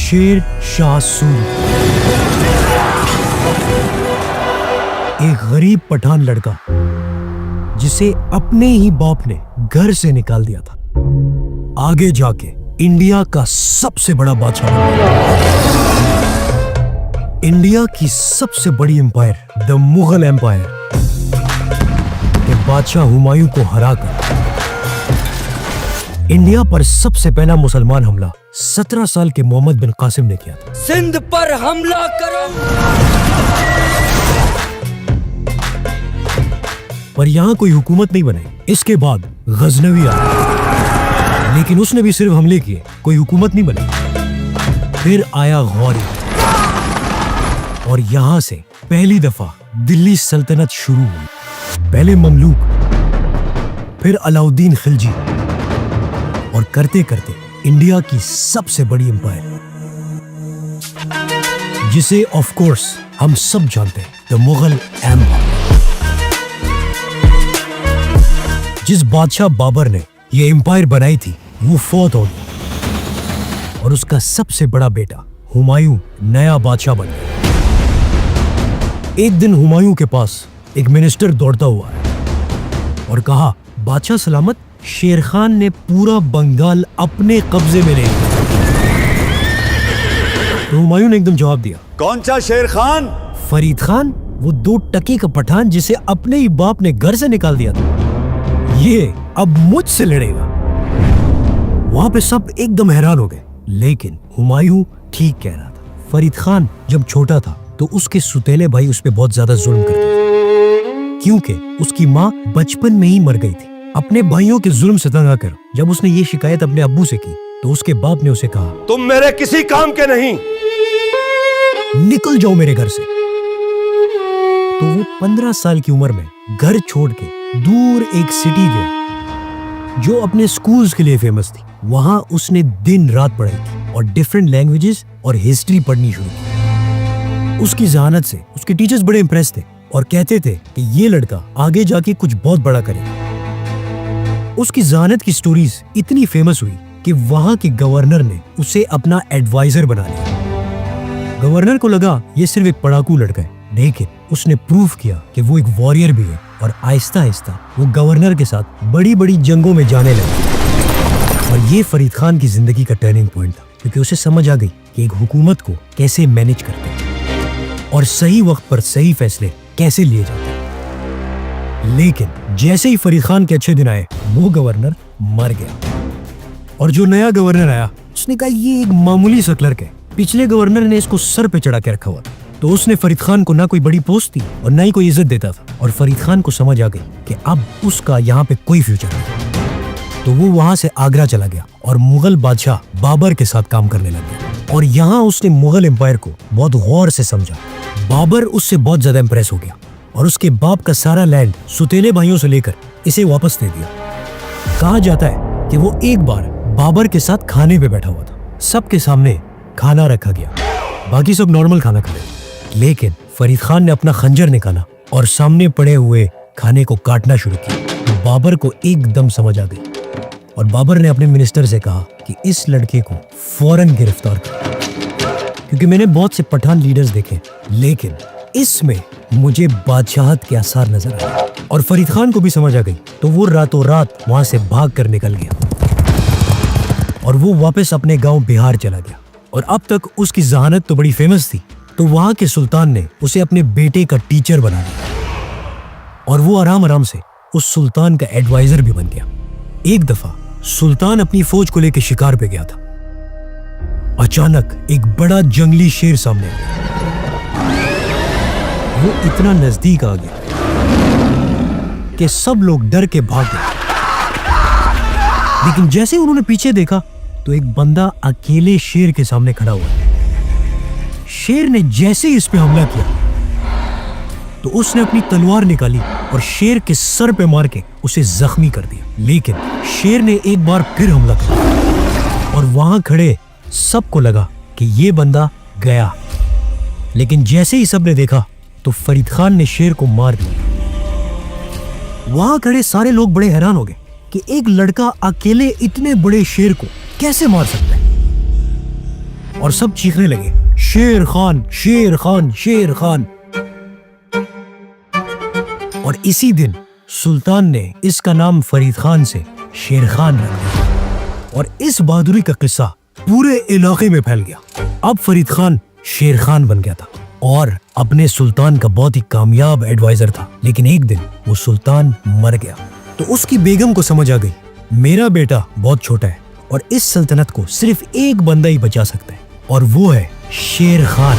शेर शाह सूरी। एक गरीब पठान लड़का जिसे अपने ही बाप ने घर से निकाल दिया था, आगे जाके इंडिया का सबसे बड़ा बादशाह बन गया। इंडिया की सबसे बड़ी एम्पायर द मुगल एम्पायर के बादशाह हुमायूं को हराकर इंडिया पर सबसे पहला मुसलमान हमला 17 साल के मोहम्मद बिन कासिम ने किया था। सिंध पर हमला करो। पर यहाँ कोई हुकूमत नहीं बनाई। इसके बाद गजनवी आया, लेकिन उसने भी सिर्फ हमले किए, कोई हुकूमत नहीं बनी। फिर आया गौरी और यहाँ से पहली दफा दिल्ली सल्तनत शुरू हुई। पहले ममलूक, फिर अलाउद्दीन खिलजी और करते करते इंडिया की सबसे बड़ी एम्पायर, जिसे ऑफ कोर्स हम सब जानते हैं, द मुगल एम्पायर। जिस बादशाह बाबर ने ये एम्पायर बनाई थी वो फौत हो गया और उसका सबसे बड़ा बेटा हुमायूं नया बादशाह बन गया। एक दिन हुमायूं के पास एक मिनिस्टर दौड़ता हुआ है और कहा, बादशाह सलामत, शेर खान ने पूरा बंगाल अपने कब्जे में ले लिया। तो हुमायूं ने एकदम जवाब दिया, कौन सा शेर खान? फरीद खान, वो 2 टके का पठान जिसे अपने ही बाप ने घर से निकाल दिया था, ये अब मुझसे लड़ेगा। वहां पे सब एकदम हैरान हो गए, लेकिन हुमायूं ठीक कह रहा था। फरीद खान जब छोटा था तो उसके सुतेले भाई उस पे बहुत ज्यादा जुल्म करते थे, क्योंकि उसकी माँ बचपन में ही मर गई थी। अपने भाइयों के जुल्म से तंग आकर जब उसने ये शिकायत अपने अब्बू से की तो उसके बाप ने उसे कहा, तुम मेरे किसी काम के नहीं, निकल जाओ मेरे घर से। तो वो 15 साल की उम्र में घर छोड़ के दूर एक सिटी गया जो अपने स्कूल्स के लिए फेमस थी। वहां उसने दिन रात पढ़ाई की और डिफरेंट लैंग्वेजेस और हिस्ट्री पढ़नी शुरू की। उसकी जहानत से उसके टीचर्स बड़े इंप्रेस थे और कहते थे कि ये लड़का आगे जाके कुछ बहुत बड़ा करेगा। उसकी जहानत की स्टोरीज इतनी फेमस हुई कि वहां के गवर्नर ने उसे अपना एडवाइजर बना लिया। गवर्नर को लगा ये सिर्फ एक पढ़ाकू लड़का है, लेकिन उसने प्रूव किया कि वो एक वॉरियर भी है और आहिस्ता आहिस्ता वो गवर्नर के साथ बड़ी बड़ी जंगों में जाने लगा। और ये फरीद खान की जिंदगी का टर्निंग पॉइंट था, क्योंकि उसे समझ आ गई कि एक हुकूमत को कैसे मैनेज करते हैं और सही वक्त पर सही फैसले कैसे लिए जाते हैं। लेकिन जैसे ही फरीद खान के अच्छे दिन आए, वो गवर्नर मर गया और जो नया गवर्नर आया उसने कहा ये एक मामूली सा क्लर्क है, पिछले गवर्नर ने इसको सर पे चढ़ा के रखा हुआ था। तो उसने फरीद खान को ना कोई बड़ी पोस्ट थी और ना ही कोई इज्जत देता था और फरीद खान को समझ आ गई कि अब उसका यहाँ पे कोई फ्यूचर नहीं। तो वो वहां से आगरा चला गया और मुगल बादशाह बाबर के साथ काम करने लग गया और यहाँ उसने मुगल एम्पायर को बहुत गौर से समझा। बाबर उससे बहुत ज्यादा इंप्रेस हो गया और उसके बाप का सारा लैंड सुतेले भाइयों से लेकर इसे वापस दे दिया। कहा जाता है कि वो एक बार बाबर के साथ खाने पे बैठा हुआ था, सबके सामने खाना रखा गया, बाकी सब नॉर्मल खाना खा रहे, लेकिन फरीद खान ने अपना खंजर निकाला और सामने पड़े हुए खाने को काटना शुरू किया। बाबर को एकदम समझ आ गई और बाबर ने अपने मिनिस्टर से कहा कि इस लड़के को फौरन गिरफ्तार करो, क्योंकि मैंने बहुत से पठान लीडर्स देखे लेकिन इसमें मुझे बादशाहत के आसार नजर आए। और फरीद खान को भी समझ आ गई, तो वो रातों रात वहां से भाग कर निकल गया और वो वापस अपने गांव बिहार चला गया। और अब तक उसकी जहानत तो बड़ी फेमस थी, तो वहां के सुल्तान ने उसे अपने बेटे का टीचर बना दिया और वो आराम आराम से उस सुल्तान का एडवाइजर भी बन गया। एक दफा सुल्तान अपनी फौज को लेकर शिकार पे गया था। अचानक एक बड़ा जंगली शेर सामने आया। वो इतना नजदीक आ गया कि सब लोग डर के भाग गए, लेकिन जैसे उन्होंने पीछे देखा तो एक बंदा अकेले शेर के सामने खड़ा हुआ है। शेर ने जैसे ही इस पे हमला किया तो उसने अपनी तलवार निकाली और शेर के सर पे मार के उसे जख्मी कर दिया। लेकिन शेर ने एक बार फिर हमला किया और वहां खड़े सबको लगा कि ये बंदा गया, लेकिन जैसे ही सबने देखा तो फरीद खान ने शेर को मार दिया। वहां खड़े सारे लोग बड़े हैरान हो गए कि एक लड़का अकेले इतने बड़े शेर को कैसे मार सकता है। और सब चीखने लगे, शेर खान, शेर खान, शेर खान। और इसी दिन सुल्तान ने इसका नाम फरीद खान से शेर खान रख दिया और इस बहादुरी का किस्सा पूरे इलाके में फैल गया। अब फरीद खान शेर खान बन गया था और अपने सुल्तान का बहुत ही कामयाब एडवाइजर था। लेकिन एक दिन वो सुल्तान मर गया तो उसकी बेगम को समझ आ गई, मेरा बेटा बहुत छोटा है और इस सल्तनत को सिर्फ एक बंदा ही बचा सकता है और वो है शेर खान।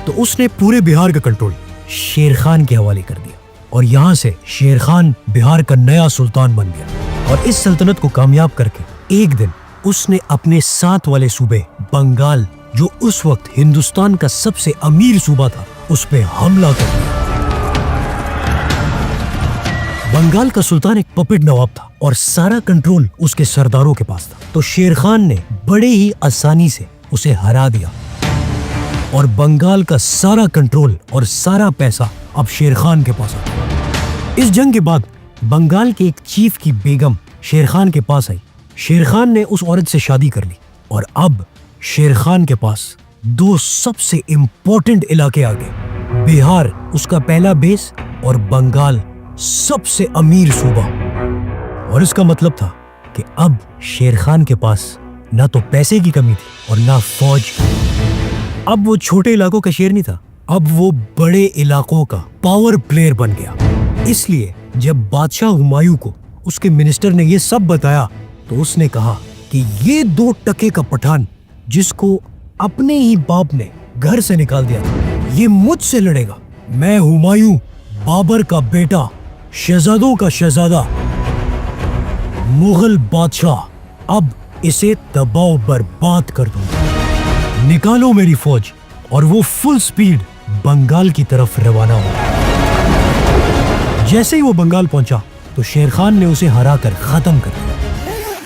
तो उसने पूरे बिहार का कंट्रोल शेर खान के हवाले कर दिया और यहाँ से शेर खान बिहार का नया सुल्तान बन गया। और इस सल्तनत को कामयाब करके एक दिन उसने अपने साथ वाले सूबे बंगाल, जो उस वक्त हिंदुस्तान का सबसे अमीर सूबा था, उस पे हमला कर दिया। बंगाल का सुल्तान एक पपेट नवाब था और सारा कंट्रोल उसके सरदारों के पास था। तो शेर खान ने बड़े ही आसानी से उसे हरा दिया और बंगाल का सारा कंट्रोल और सारा पैसा अब शेर खान के पास आ। इस जंग के बाद बंगाल के एक चीफ की बेगम शेर खान के पास आई। शेर खान ने उस औरत से शादी कर ली और अब शेर खान के पास दो सबसे इम्पोर्टेंट इलाके आ गए, बिहार उसका पहला बेस और बंगाल सबसे अमीर सूबा। और इसका मतलब था कि अब शेर खान के पास ना तो पैसे की कमी थी और ना फौज। अब वो छोटे इलाकों का शेर नहीं था, अब वो बड़े इलाकों का पावर प्लेयर बन गया। इसलिए जब बादशाह हुमायूं को उसके मिनिस्टर ने ये सब बताया तो उसने कहा कि ये 2 टके का पठान जिसको अपने ही बाप ने घर से निकाल दिया था, ये मुझसे लड़ेगा। मैं हुमायूं, बाबर का बेटा, शहजादों का शहजादा, मुगल बादशाह, अब इसे तबाह बर्बाद कर दूंगा। निकालो मेरी फौज। और वो फुल स्पीड बंगाल की तरफ रवाना हुआ। जैसे ही वो बंगाल पहुंचा तो शेर खान ने उसे हराकर खत्म कर दिया।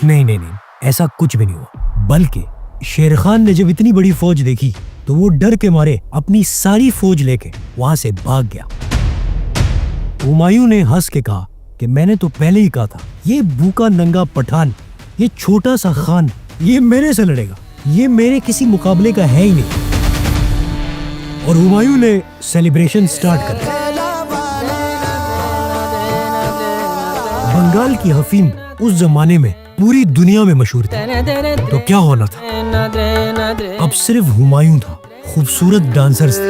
नहीं, ऐसा कुछ भी नहीं हुआ, बल्कि शेर खान ने जब इतनी बड़ी फौज देखी तो वो डर के मारे अपनी सारी फौज लेके वहां से भाग गया। हुमायूं ने हंस के कहा कि मैंने तो पहले ही कहा था, ये भूखा नंगा पठान, ये छोटा सा खान, ये मेरे से लड़ेगा, ये मेरे किसी मुकाबले का है ही नहीं। और हुमायूं ने सेलिब्रेशन स्टार्ट कर दिया। बंगाल की अफीम उस जमाने में पूरी दुनिया में मशहूर थी। तो क्या होना था, अब सिर्फ हुमायूं था, खूबसूरत डांसर्स थे,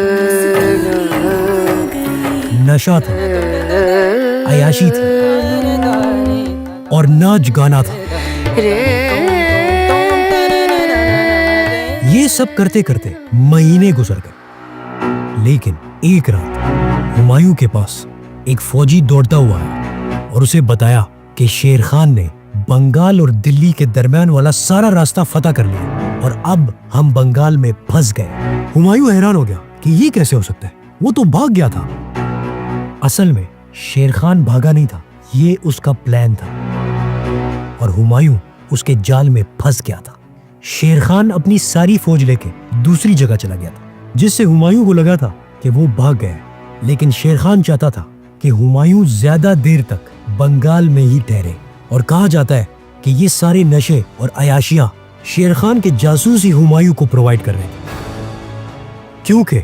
नशा था, अयाशी थी और नाच गाना था। ये सब करते करते महीने गुजर गए। लेकिन एक रात हुमायूं के पास एक फौजी दौड़ता हुआ आया और उसे बताया कि शेर खान ने बंगाल और दिल्ली के दरमियान वाला सारा रास्ता फतह कर लिया और अब हम बंगाल में फंस गए। हुमायूं हैरान हो गया कि ये कैसे हो सकता है, वो तो भाग गया था। असल में शेर खान भागा नहीं था, ये उसका प्लान था और हुमायूं उसके जाल में फंस गया था। शेर खान अपनी सारी फौज लेके दूसरी जगह चला गया था, जिससे हुमायूं को लगा था कि वो भाग गया, लेकिन शेर खान चाहता था कि हुमायूं ज्यादा देर तक बंगाल में ही ठहरे। और कहा जाता है कि ये सारे नशे और अयाशियां शेर खान के जासूस ही हुमायूं को प्रोवाइड कर रहे थे, क्योंकि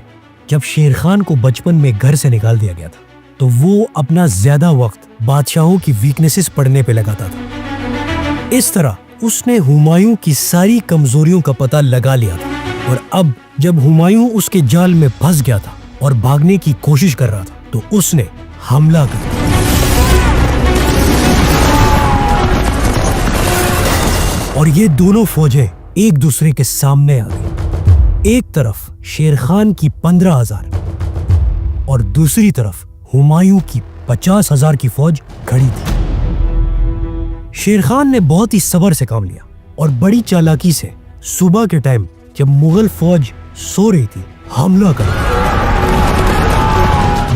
जब शेर खान को बचपन में घर से निकाल दिया गया था तो वो अपना ज्यादा वक्त बादशाहों की वीकनेसेस पढ़ने पे लगाता था। इस तरह उसने हुमायूं की सारी कमजोरियों का पता लगा लिया था और अब जब हुमायूं उसके जाल में फंस गया था और भागने की कोशिश कर रहा था तो उसने हमला कर दिया। और ये दोनों फौजें एक दूसरे के सामने आ गई। एक तरफ शेर खान की 15,000 और दूसरी तरफ हुमायूं की 50,000 की फौज खड़ी थी। शेर खान ने बहुत ही सब्र से काम लिया और बड़ी चालाकी से सुबह के टाइम जब मुगल फौज सो रही थी हमला कर दिया।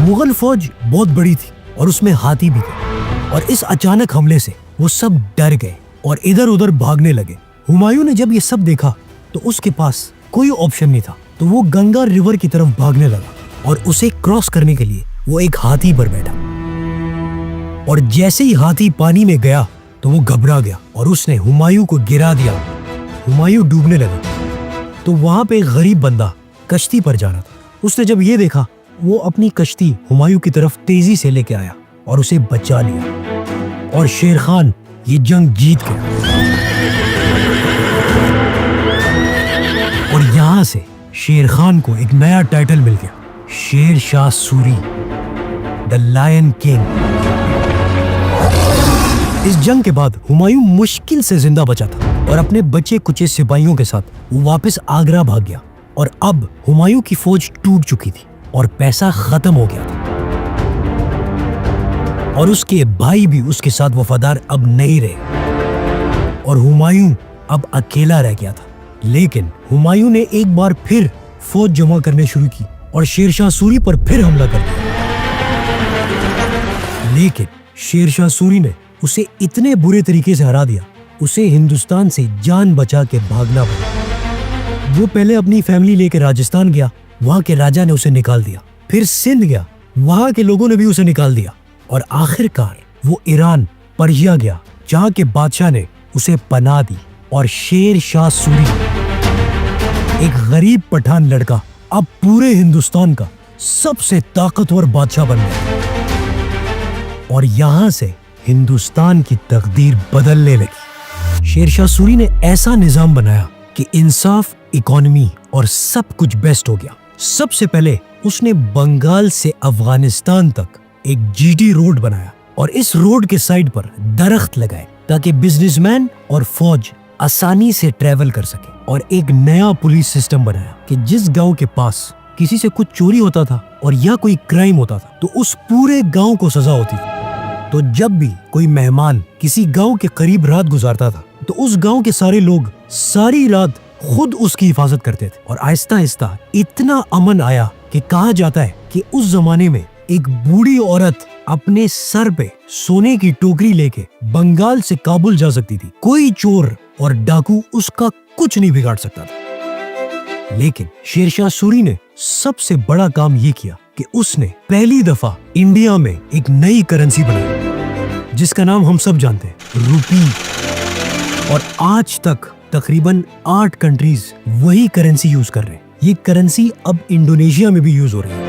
मुगल फौज बहुत बड़ी थी और उसमें हाथी भी थे और इस अचानक हमले से वो सब डर गए और इधर उधर भागने लगे। हुमायूं ने जब ये सब देखा तो उसके पास कोई ऑप्शन नहीं था, तो वो गंगा रिवर की तरफ भागने लगा और उसे क्रॉस करने के लिए वो एक हाथी पर बैठा और जैसे ही हाथी पानी में गया तो वो घबरा गया और उसने हुमायूं को गिरा दिया। हुमायूं डूबने लगा तो वहां पे एक गरीब बंदा कश्ती पर जा रहा था। उसने जब ये देखा, वो अपनी कश्ती हुमायूं की तरफ तेजी से लेके आया और उसे बचा लिया और शेर खान ये जंग जीत गया। और यहां से शेर खान को एक नया टाइटल मिल गया, Sher Shah Suri, the lion king. इस जंग के बाद हुमायूं मुश्किल से जिंदा बचा था और अपने बचे कुचे सिपाहियों के साथ वो वापस आगरा भाग गया। और अब हुमायूं की फौज टूट चुकी थी और पैसा खत्म हो गया था और उसके भाई भी उसके साथ वफादार अब नहीं रहे और हुमायूं अब अकेला रह गया था। लेकिन हुमायूं ने एक बार फिर फौज जमा करने शुरू की और शेरशाह सूरी पर फिर हमला कर दिया। लेकिन शेरशाह सूरी ने उसे इतने बुरे तरीके से हरा दिया, उसे हिंदुस्तान से जान बचा के भागना पड़ा। वो पहले अपनी फैमिली लेकर राजस्थान गया, वहां के राजा ने उसे निकाल दिया। फिर सिंध गया, वहां के लोगों ने भी उसे निकाल दिया। और आखिरकार वो ईरान, पर्शिया गया, जहां के बादशाह ने उसे पनाह दी। और शेर शाह सूरी, एक गरीब पठान लड़का, अब पूरे हिंदुस्तान का सबसे ताकतवर बादशाह बन गया और यहां से हिंदुस्तान की तकदीर बदलने लगी। शेरशाह सूरी ने ऐसा निजाम बनाया कि इंसाफ, इकोनॉमी और सब कुछ बेस्ट हो गया। सबसे पहले उसने बंगाल से अफगानिस्तान तक एक जीटी रोड बनाया और इस रोड के साइड पर दरख्त लगाए ताकि बिजनेसमैन और फौज आसानी से ट्रेवल कर सके। और एक नया पुलिस सिस्टम बनाया कि जिस गांव के पास किसी से कुछ चोरी होता था और या कोई क्राइम होता था तो उस पूरे गांव को सजा होती थी। तो जब भी कोई मेहमान किसी गांव के करीब रात गुजारता था तो उस गांव के सारे लोग सारी रात खुद उसकी हिफाजत करते थे। और आहिस्ता आहिस्ता इतना अमन आया कि कहा जाता है कि उस जमाने में एक बूढ़ी औरत अपने सर पे सोने की टोकरी लेके बंगाल से काबुल जा सकती थी। कोई चोर और डाकू उसका कुछ नहीं बिगाड़ सकता था। लेकिन शेरशाह सूरी ने सबसे बड़ा काम ये किया कि उसने पहली दफा इंडिया में एक नई करेंसी बनाई जिसका नाम हम सब जानते हैं, रुपी। और आज तक तकरीबन 8 कंट्रीज वही करेंसी यूज कर रहे हैं। ये करेंसी अब इंडोनेशिया में भी यूज हो रही है।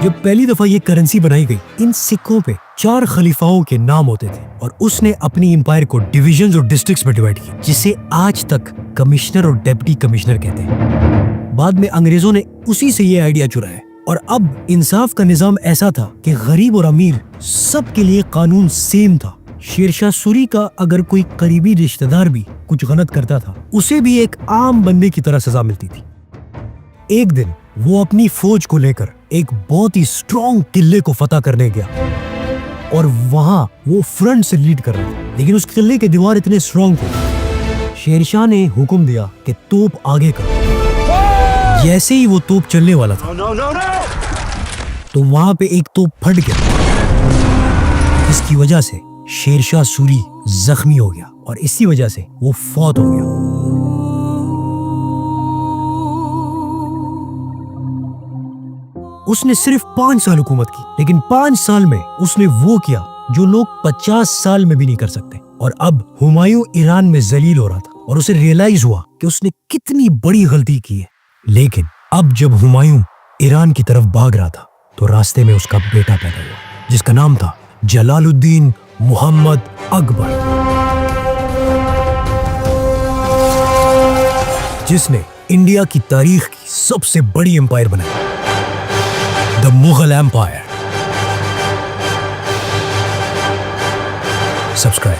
जब पहली दफा ये करेंसी बनाई गई, इन सिक्कों पे 4 खलीफाओं के नाम होते थे और उसने अपनी एम्पायर को डिविजन्स और डिस्ट्रिक्ट्स में डिवाइड किया, जिसे आज तक कमिश्नर और डिप्टी कमिश्नर कहते हैं। बाद में अंग्रेजों ने उसी से ये आइडिया चुराया और अब इंसाफ का निजाम ऐसा था कि गरीब और अमीर सबके लिए कानून सेम था। शेरशाह सूरी का अगर कोई करीबी रिश्तेदार भी कुछ गलत करता था, उसे भी एक आम बंदे की तरह सजा मिलती थी। एक दिन वो अपनी फौज को लेकर एक बहुत ही स्ट्रॉन्ग किले को फतह करने गया और वहां वो फ्रंट से लीड कर रहा था। लेकिन उस किले के दीवार इतने स्ट्रॉन्ग थे, शेरशाह ने हुक्म दिया कि तोप आगे कर। जैसे ही वो तोप चलने वाला था तो वहां पे एक तोप फट गया, जिसकी वजह से शेरशाह सूरी जख्मी हो गया और इसी वजह से वो फौत हो गया। उसने सिर्फ 5 साल हुकूमत की, लेकिन 5 साल में उसने वो किया जो लोग 50 साल में भी नहीं कर सकते। और अब हुमायूं ईरान में जलील हो रहा था और उसे रियलाइज हुआ कि उसने कितनी बड़ी गलती की है। लेकिन अब जब हुमायूं ईरान की तरफ भाग रहा था तो रास्ते में उसका बेटा पैदा हुआ जिसका नाम था जलालुद्दीन मोहम्मद अकबर, जिसने इंडिया की तारीख की सबसे बड़ी एम्पायर बनाई, द मुगल एम्पायर। सब्सक्राइब।